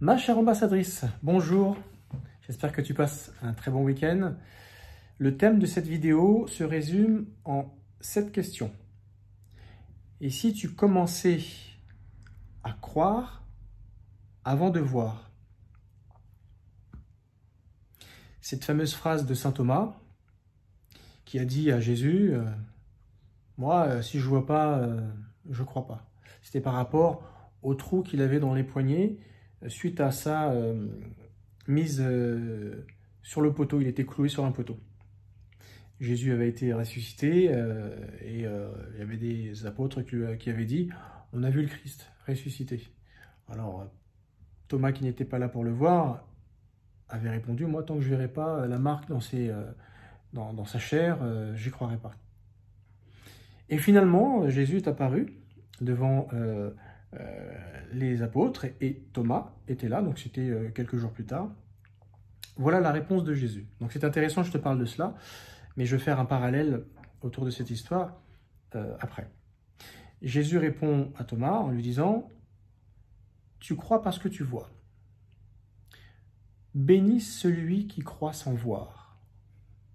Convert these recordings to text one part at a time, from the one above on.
Ma chère ambassadrice, bonjour, j'espère que tu passes un très bon week-end. Le thème de cette vidéo se résume en 7 questions. Et si tu commençais à croire avant de voir? Cette fameuse phrase de saint Thomas qui a dit à Jésus, moi, si je ne vois pas, je ne crois pas. C'était par rapport au trou qu'il avait dans les poignets suite à sa mise sur le poteau. Il était cloué sur un poteau. Jésus avait été ressuscité et il y avait des apôtres qui avaient dit « On a vu le Christ ressuscité ». Alors Thomas, qui n'était pas là pour le voir, avait répondu « Moi, tant que je ne verrai pas la marque dans sa chair, j'y croirai pas ». Et finalement, Jésus est apparu devant les apôtres et Thomas était là, donc c'était quelques jours plus tard. Voilà la réponse de Jésus. Donc c'est intéressant, je te parle de cela, mais je vais faire un parallèle autour de cette histoire après. Jésus répond à Thomas en lui disant « Tu crois parce que tu vois. Bénis celui qui croit sans voir. »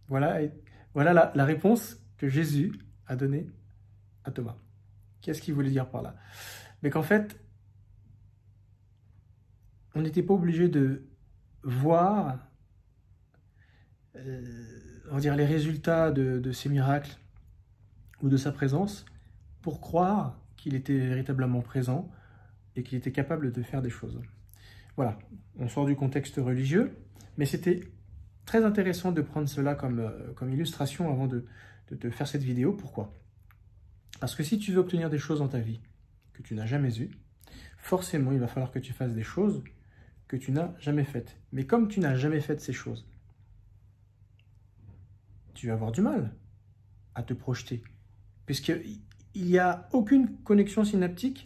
Voilà la réponse que Jésus a donnée à Thomas. Qu'est-ce qu'il voulait dire par là? Mais qu'en fait, on n'était pas obligé de voir on va dire, les résultats de ces miracles ou de sa présence pour croire qu'il était véritablement présent et qu'il était capable de faire des choses. Voilà, on sort du contexte religieux, mais c'était très intéressant de prendre cela comme illustration avant de te faire cette vidéo. Pourquoi? Parce que si tu veux obtenir des choses dans ta vie que tu n'as jamais eues, forcément il va falloir que tu fasses des choses que tu n'as jamais faites. Mais comme tu n'as jamais fait ces choses, tu vas avoir du mal à te projeter, puisqu'il n'y a aucune connexion synaptique,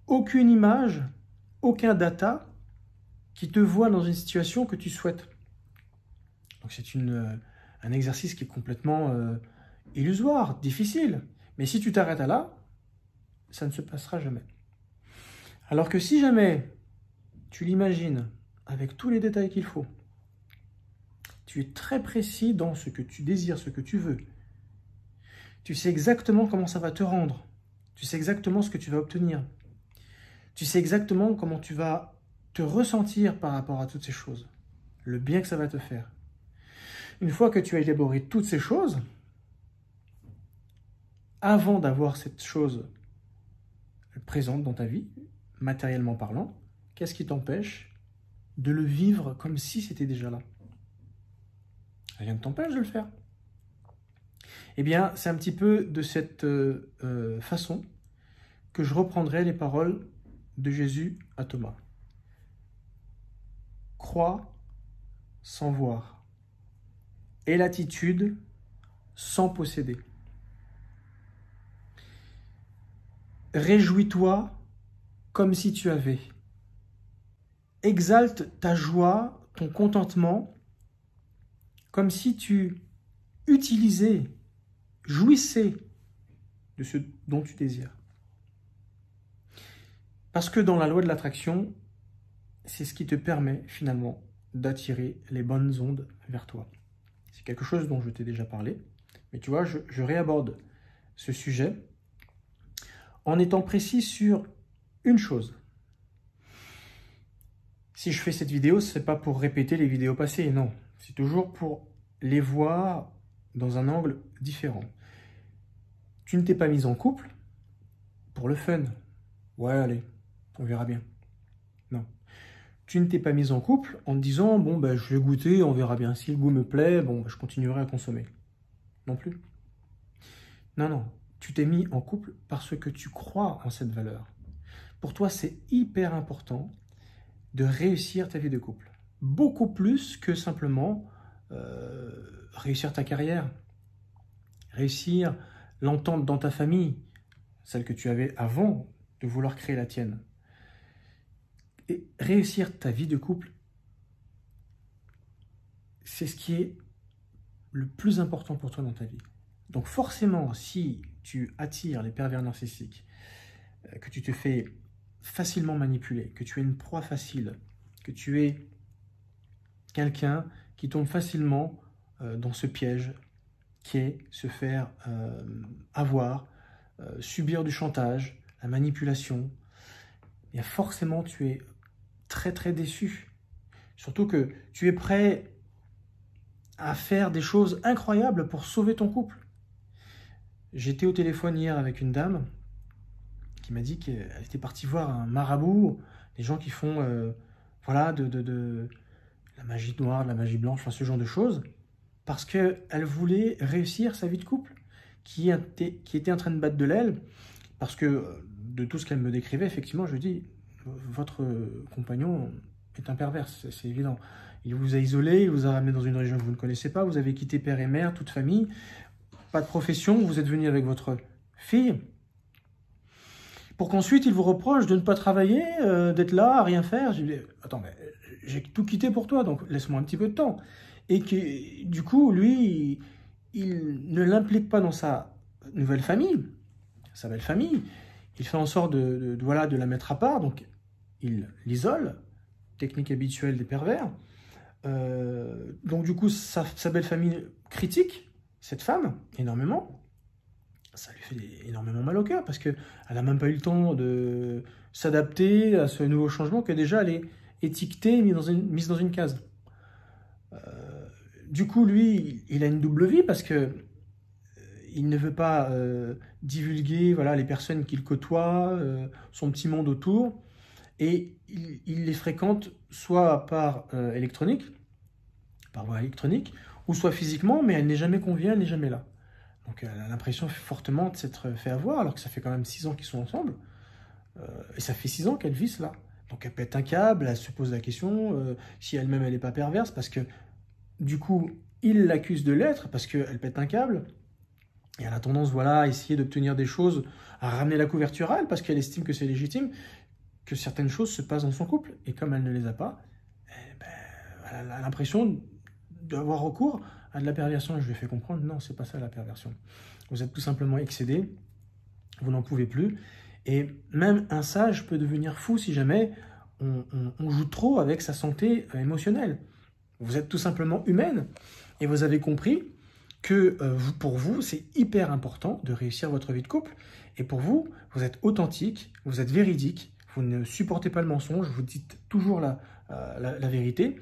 aucune image, aucun data qui te voit dans une situation que tu souhaites. Donc c'est un exercice qui est complètement illusoire, difficile. Mais si tu t'arrêtes à là, ça ne se passera jamais. Alors que si jamais tu l'imagines avec tous les détails qu'il faut, tu es très précis dans ce que tu désires, ce que tu veux. Tu sais exactement comment ça va te rendre. Tu sais exactement ce que tu vas obtenir. Tu sais exactement comment tu vas te ressentir par rapport à toutes ces choses. Le bien que ça va te faire. Une fois que tu as élaboré toutes ces choses, avant d'avoir cette chose présente dans ta vie, matériellement parlant, qu'est-ce qui t'empêche de le vivre comme si c'était déjà là? Rien ne t'empêche de le faire. Eh bien, c'est un petit peu de cette façon que je reprendrai les paroles de Jésus à Thomas. Crois sans voir, et l'attitude sans posséder. Réjouis-toi comme si tu avais. Exalte ta joie, ton contentement, comme si tu utilisais, jouissais de ce dont tu désires. Parce que dans la loi de l'attraction, c'est ce qui te permet finalement d'attirer les bonnes ondes vers toi. C'est quelque chose dont je t'ai déjà parlé, mais tu vois, je réaborde ce sujet en étant précis sur une chose. Si je fais cette vidéo, ce n'est pas pour répéter les vidéos passées, non. C'est toujours pour les voir dans un angle différent. Tu ne t'es pas mis en couple pour le fun. Ouais, allez, on verra bien. Non. Tu ne t'es pas mis en couple en te disant « Bon, ben, je vais goûter, on verra bien. Si le goût me plaît, bon, ben, je continuerai à consommer. » Non plus. Non, non. Tu t'es mis en couple parce que tu crois en cette valeur. Pour toi, c'est hyper important de réussir ta vie de couple. Beaucoup plus que simplement réussir ta carrière, réussir l'entente dans ta famille, celle que tu avais avant de vouloir créer la tienne. Et réussir ta vie de couple, c'est ce qui est le plus important pour toi dans ta vie. Donc forcément, si tu attires les pervers narcissiques, que tu te fais facilement manipulé, que tu es une proie facile, que tu es quelqu'un qui tombe facilement dans ce piège qui est se faire avoir, subir du chantage, la manipulation, et forcément tu es très très déçu. Surtout que tu es prêt à faire des choses incroyables pour sauver ton couple. J'étais au téléphone hier avec une dame qui m'a dit qu'elle était partie voir un marabout, des gens qui font voilà, de la magie noire, de la magie blanche, enfin, ce genre de choses, parce qu'elle voulait réussir sa vie de couple, qui était en train de battre de l'aile, parce que de tout ce qu'elle me décrivait, effectivement, je lui dis, votre compagnon est un pervers, c'est évident. Il vous a isolé, il vous a ramené dans une région que vous ne connaissez pas, vous avez quitté père et mère, toute famille, pas de profession, vous êtes venu avec votre fille, pour qu'ensuite il vous reproche de ne pas travailler, d'être là, à rien faire. Je lui dis, attends, mais j'ai tout quitté pour toi, donc laisse-moi un petit peu de temps. Et que du coup, lui, il ne l'implique pas dans sa nouvelle famille, sa belle famille. Il fait en sorte voilà, de la mettre à part, donc il l'isole, technique habituelle des pervers. Donc du coup, sa belle famille critique cette femme énormément. Ça lui fait énormément mal au cœur parce qu'elle n'a même pas eu le temps de s'adapter à ce nouveau changement que déjà elle est étiquetée, mise dans une case. Du coup, lui, il a une double vie parce que il ne veut pas divulguer voilà, les personnes qu'il côtoie, son petit monde autour, et il les fréquente soit par par voie électronique, ou soit physiquement, mais elle n'est jamais conviée, elle n'est jamais là. Donc elle a l'impression fortement de s'être fait avoir, alors que ça fait quand même 6 ans qu'ils sont ensemble. Et ça fait 6 ans qu'elle vit cela. Donc elle pète un câble, elle se pose la question si elle-même elle n'est pas perverse, parce que du coup, il l'accuse de l'être, parce qu'elle pète un câble. Et elle a tendance voilà, à essayer d'obtenir des choses, à ramener la couverture à elle, parce qu'elle estime que c'est légitime, que certaines choses se passent dans son couple. Et comme elle ne les a pas, eh ben, elle a l'impression d'avoir recours à de la perversion. Et je lui ai fait comprendre, non, c'est pas ça la perversion. Vous êtes tout simplement excédé, vous n'en pouvez plus. Et même un sage peut devenir fou si jamais on joue trop avec sa santé émotionnelle. Vous êtes tout simplement humaine et vous avez compris que pour vous, c'est hyper important de réussir votre vie de couple. Et pour vous, vous êtes authentique, vous êtes véridique, vous ne supportez pas le mensonge, vous dites toujours la vérité.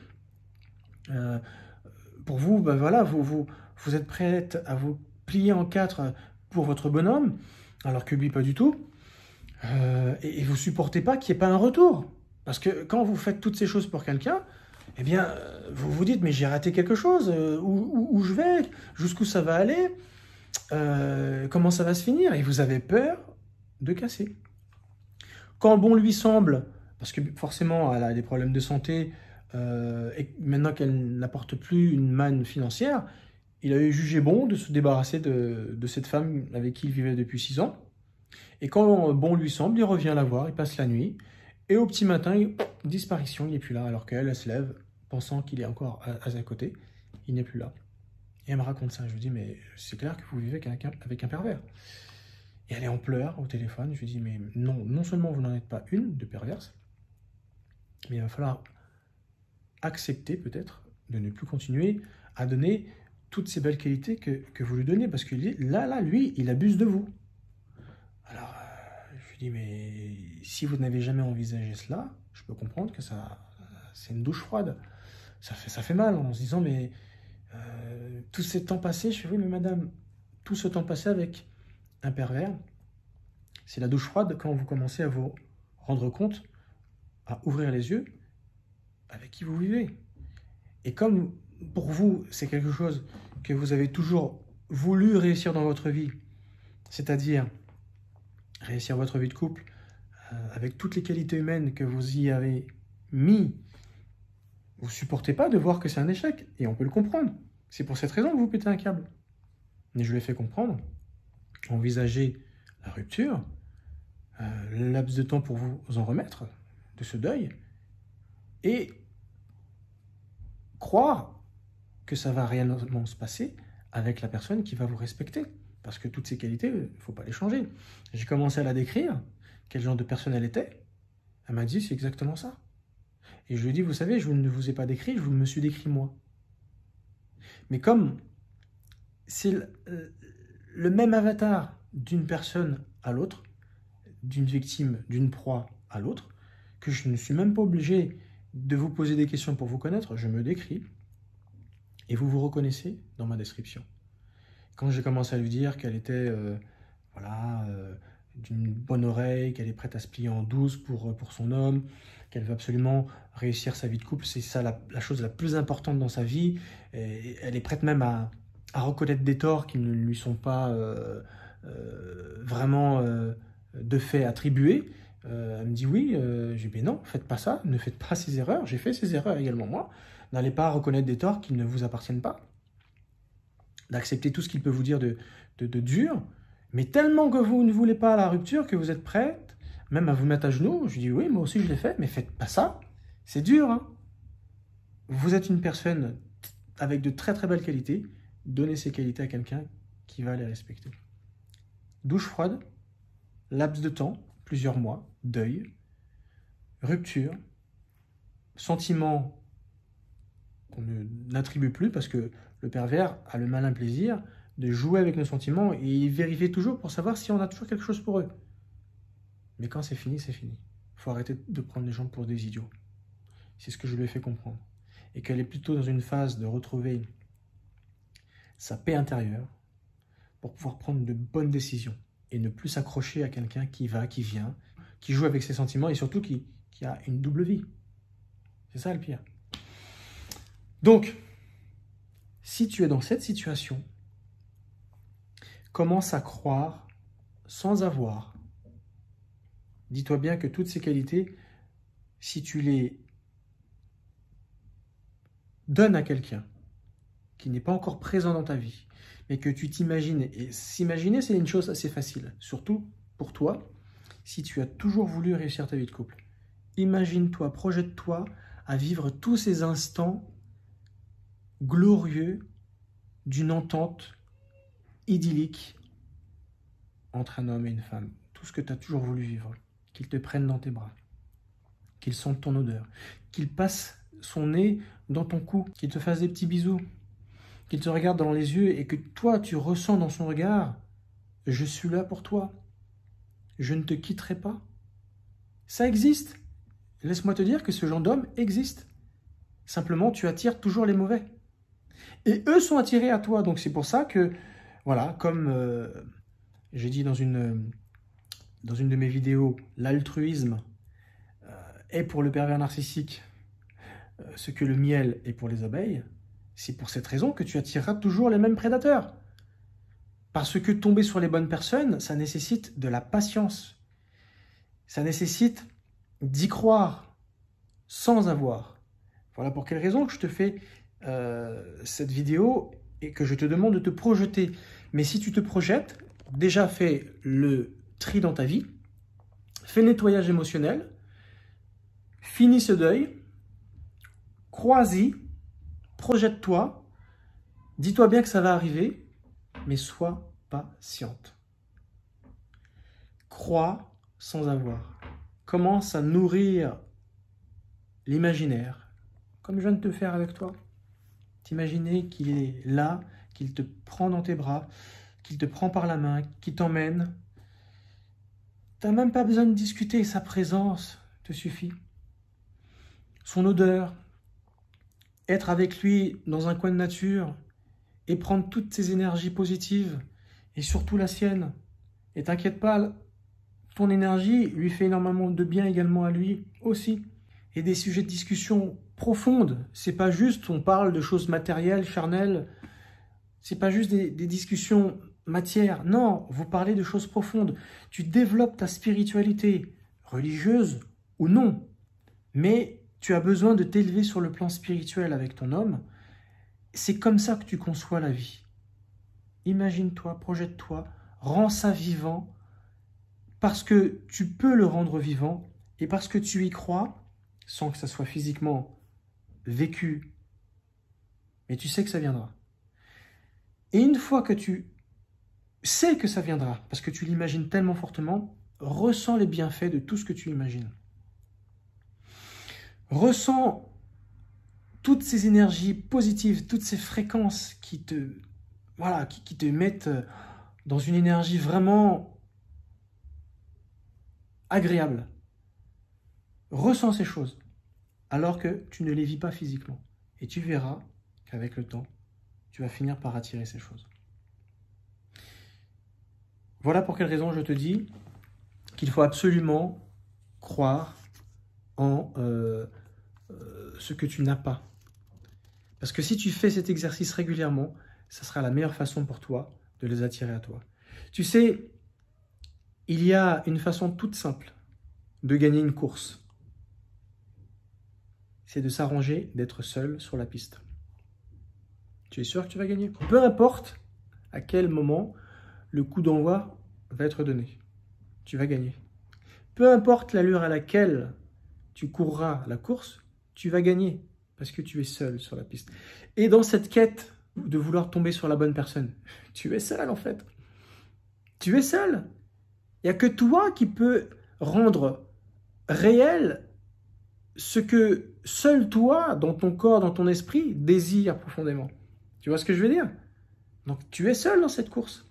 Pour vous, ben voilà, vous êtes prête à vous plier en 4 pour votre bonhomme, alors que lui, pas du tout. Et vous supportez pas qu'il n'y ait pas un retour. Parce que quand vous faites toutes ces choses pour quelqu'un, eh bien, vous vous dites, mais j'ai raté quelque chose, où je vais, jusqu'où ça va aller, comment ça va se finir, et vous avez peur de casser. Quand bon lui semble, parce que forcément elle a des problèmes de santé, et maintenant qu'elle n'apporte plus une manne financière, il a jugé bon de se débarrasser de cette femme avec qui il vivait depuis 6 ans, et quand bon lui semble, il revient la voir, il passe la nuit, et au petit matin, disparition, il n'est plus là, alors qu'elle, elle se lève, pensant qu'il est encore à côté, il n'est plus là. Et elle me raconte ça, je lui dis, mais c'est clair que vous vivez avec un pervers. Et elle est en pleurs au téléphone, je lui dis, mais non, non seulement vous n'en êtes pas une de perverse, mais il va falloir accepter peut-être de ne plus continuer à donner toutes ces belles qualités que vous lui donnez, parce que là, lui, il abuse de vous. Alors, je lui dis, mais si vous n'avez jamais envisagé cela, je peux comprendre que c'est une douche froide. Ça fait mal en se disant, mais tout ce temps passé, je fais, oui, mais madame, tout ce temps passé avec un pervers, c'est la douche froide quand vous commencez à vous rendre compte, à ouvrir les yeux, avec qui vous vivez. Et comme pour vous, c'est quelque chose que vous avez toujours voulu réussir dans votre vie, c'est-à-dire réussir votre vie de couple avec toutes les qualités humaines que vous y avez mis, vous ne supportez pas de voir que c'est un échec, et on peut le comprendre. C'est pour cette raison que vous pétez un câble. Mais je lui ai fait comprendre, envisager la rupture, le laps de temps pour vous en remettre de ce deuil, et croire que ça va réellement se passer avec la personne qui va vous respecter. Parce que toutes ces qualités, il ne faut pas les changer. J'ai commencé à la décrire, quel genre de personne elle était. Elle m'a dit, c'est exactement ça. Et je lui ai dit, vous savez, je ne vous ai pas décrit, je me suis décrit moi. Mais comme c'est le même avatar d'une personne à l'autre, d'une victime, d'une proie à l'autre, que je ne suis même pas obligé de vous poser des questions pour vous connaître, je me décris, et vous vous reconnaissez dans ma description. Quand j'ai commencé à lui dire qu'elle était d'une bonne oreille, qu'elle est prête à se plier en 12 pour son homme, qu'elle veut absolument réussir sa vie de couple, c'est ça la chose la plus importante dans sa vie, et elle est prête même à reconnaître des torts qui ne lui sont pas vraiment de fait attribués. Elle me dit oui, j'ai dit non, faites pas ça, ne faites pas ces erreurs, j'ai fait ces erreurs également moi, n'allez pas reconnaître des torts qui ne vous appartiennent pas, d'accepter tout ce qu'il peut vous dire de dur, mais tellement que vous ne voulez pas la rupture, que vous êtes prête même à vous mettre à genoux. Je dis oui, moi aussi je l'ai fait, mais faites pas ça, c'est dur, hein. Vous êtes une personne avec de très très belles qualités, donnez ces qualités à quelqu'un qui va les respecter. Douche froide, laps de temps, plusieurs mois, deuil, rupture, sentiment qu'on n'attribue plus parce que le pervers a le malin plaisir de jouer avec nos sentiments et il vérifie toujours pour savoir si on a toujours quelque chose pour eux. Mais quand c'est fini, c'est fini. Il faut arrêter de prendre les gens pour des idiots. C'est ce que je lui ai fait comprendre. Et qu'elle est plutôt dans une phase de retrouver sa paix intérieure pour pouvoir prendre de bonnes décisions et ne plus s'accrocher à quelqu'un qui va, qui vient, qui joue avec ses sentiments et surtout qui a une double vie. C'est ça le pire. Donc, si tu es dans cette situation, commence à croire sans avoir. Dis-toi bien que toutes ces qualités, si tu les donnes à quelqu'un qui n'est pas encore présent dans ta vie, mais que tu t'imagines, et s'imaginer c'est une chose assez facile, surtout pour toi, si tu as toujours voulu réussir ta vie de couple. Imagine-toi, projette-toi à vivre tous ces instants glorieux d'une entente idyllique entre un homme et une femme. Tout ce que tu as toujours voulu vivre. Qu'il te prenne dans tes bras, qu'il sente ton odeur, qu'il passe son nez dans ton cou, qu'il te fasse des petits bisous, qu'il te regarde dans les yeux et que toi tu ressens dans son regard « Je suis là pour toi, je ne te quitterai pas ». Ça existe. Laisse-moi te dire que ce genre d'homme existe. Simplement, tu attires toujours les mauvais. Et eux sont attirés à toi. Donc c'est pour ça que, voilà, comme j'ai dit dans une de mes vidéos, l'altruisme est pour le pervers narcissique ce que le miel est pour les abeilles. C'est pour cette raison que tu attireras toujours les mêmes prédateurs. Parce que tomber sur les bonnes personnes, ça nécessite de la patience. Ça nécessite d'y croire sans avoir. Voilà pour quelle raison que je te fais cette vidéo et que je te demande de te projeter. Mais si tu te projetes, déjà fais le tri dans ta vie, fais le nettoyage émotionnel, finis ce deuil, crois-y, projette-toi, dis-toi bien que ça va arriver, mais sois patiente. Crois sans avoir. Commence à nourrir l'imaginaire, comme je viens de te faire avec toi. T'imaginer qu'il est là, qu'il te prend dans tes bras, qu'il te prend par la main, qu'il t'emmène. Tu n'as même pas besoin de discuter, sa présence te suffit. Son odeur, être avec lui dans un coin de nature et prendre toutes ses énergies positives et surtout la sienne. Et t'inquiète pas, ton énergie lui fait énormément de bien également à lui aussi. Et des sujets de discussion profondes. C'est pas juste on parle de choses matérielles, charnelles. C'est pas juste des discussions matières. Non, vous parlez de choses profondes. Tu développes ta spiritualité, religieuse ou non. Mais tu as besoin de t'élever sur le plan spirituel avec ton homme. C'est comme ça que tu conçois la vie. Imagine-toi, projette-toi, rends ça vivant parce que tu peux le rendre vivant et parce que tu y crois sans que ça soit physiquement vécu. Mais tu sais que ça viendra. Et une fois que tu sais que ça viendra, parce que tu l'imagines tellement fortement, ressens les bienfaits de tout ce que tu imagines. Ressens toutes ces énergies positives, toutes ces fréquences qui te, voilà, qui te mettent dans une énergie vraiment agréable. Ressens ces choses alors que tu ne les vis pas physiquement. Et tu verras qu'avec le temps, tu vas finir par attirer ces choses. Voilà pour quelle raison je te dis qu'il faut absolument croire en ce que tu n'as pas. Parce que si tu fais cet exercice régulièrement, ça sera la meilleure façon pour toi de les attirer à toi. Tu sais, il y a une façon toute simple de gagner une course. C'est de s'arranger d'être seul sur la piste. Tu es sûr que tu vas gagner? Peu importe à quel moment le coup d'envoi va être donné, tu vas gagner. Peu importe l'allure à laquelle tu courras la course, tu vas gagner parce que tu es seul sur la piste. Et dans cette quête de vouloir tomber sur la bonne personne, tu es seul en fait. Tu es seul. Il n'y a que toi qui peux rendre réel ce que seul toi, dans ton corps, dans ton esprit, désire profondément. Tu vois ce que je veux dire? Donc tu es seul dans cette course.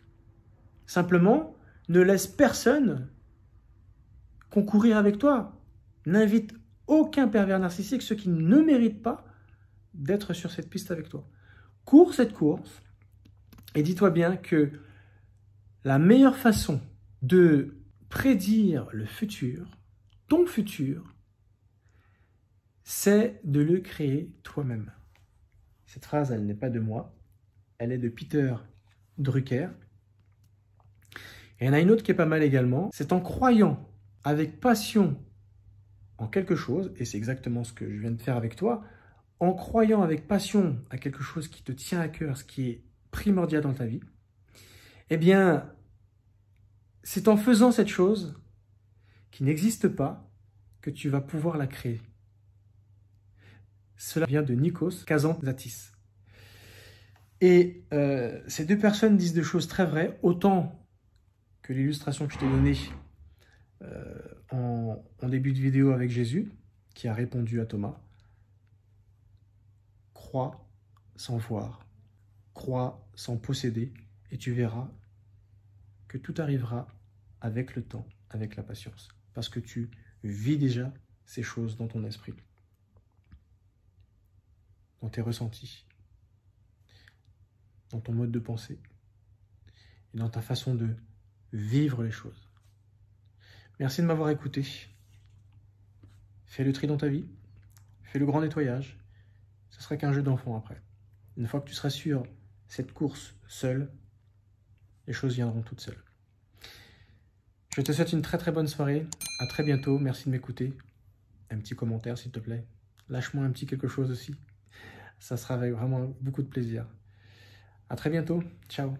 Simplement, ne laisse personne concourir avec toi. N'invite aucun pervers narcissique, ceux qui ne méritent pas d'être sur cette piste avec toi. Cours cette course et dis-toi bien que la meilleure façon de prédire le futur, ton futur, c'est de le créer toi-même. Cette phrase, elle n'est pas de moi, elle est de Peter Drucker. Et il y en a une autre qui est pas mal également, c'est en croyant avec passion en quelque chose, et c'est exactement ce que je viens de faire avec toi, en croyant avec passion à quelque chose qui te tient à cœur, ce qui est primordial dans ta vie, eh bien, c'est en faisant cette chose qui n'existe pas que tu vas pouvoir la créer. Cela vient de Nikos Kazantzakis. Et ces deux personnes disent des choses très vraies, autant que l'illustration que je t'ai donnée en début de vidéo avec Jésus, qui a répondu à Thomas. Crois sans voir, crois sans posséder, et tu verras que tout arrivera avec le temps, avec la patience, parce que tu vis déjà ces choses dans ton esprit, dans tes ressentis, dans ton mode de pensée, et dans ta façon de vivre les choses. Merci de m'avoir écouté. Fais le tri dans ta vie, fais le grand nettoyage. Ce sera qu'un jeu d'enfant après. Une fois que tu seras sur cette course seule, les choses viendront toutes seules. Je te souhaite une très très bonne soirée. À très bientôt. Merci de m'écouter. Un petit commentaire s'il te plaît. Lâche-moi un petit quelque chose aussi. Ça sera avec vraiment beaucoup de plaisir. À très bientôt. Ciao.